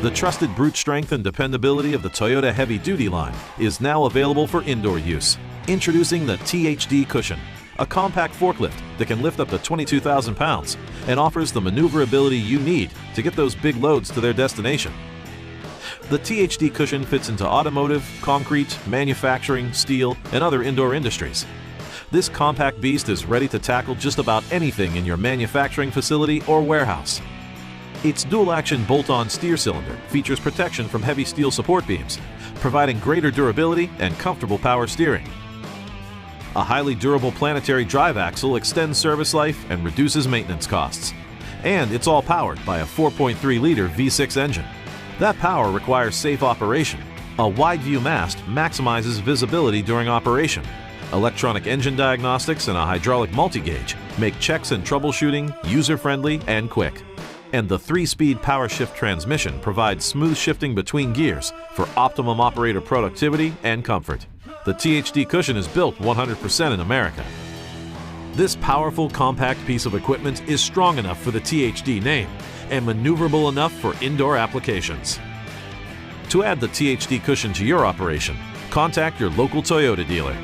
The trusted brute strength and dependability of the Toyota heavy-duty line is now available for indoor use. Introducing the THD cushion, a compact forklift that can lift up to 22,000 pounds and offers the maneuverability you need to get those big loads to their destination. The THD cushion fits into automotive, concrete, manufacturing, steel, and other indoor industries. This compact beast is ready to tackle just about anything in your manufacturing facility or warehouse. Its dual-action bolt-on steer cylinder features protection from heavy steel support beams, providing greater durability and comfortable power steering. A highly durable planetary drive axle extends service life and reduces maintenance costs. And it's all powered by a 4.3-liter V6 engine. That power requires safe operation. A wide-view mast maximizes visibility during operation. Electronic engine diagnostics and a hydraulic multi-gauge make checks and troubleshooting user-friendly and quick. And the 3-speed power shift transmission provides smooth shifting between gears for optimum operator productivity and comfort. The THD cushion is built 100% in America. This powerful, compact piece of equipment is strong enough for the THD name and maneuverable enough for indoor applications. To add the THD cushion to your operation, contact your local Toyota dealer.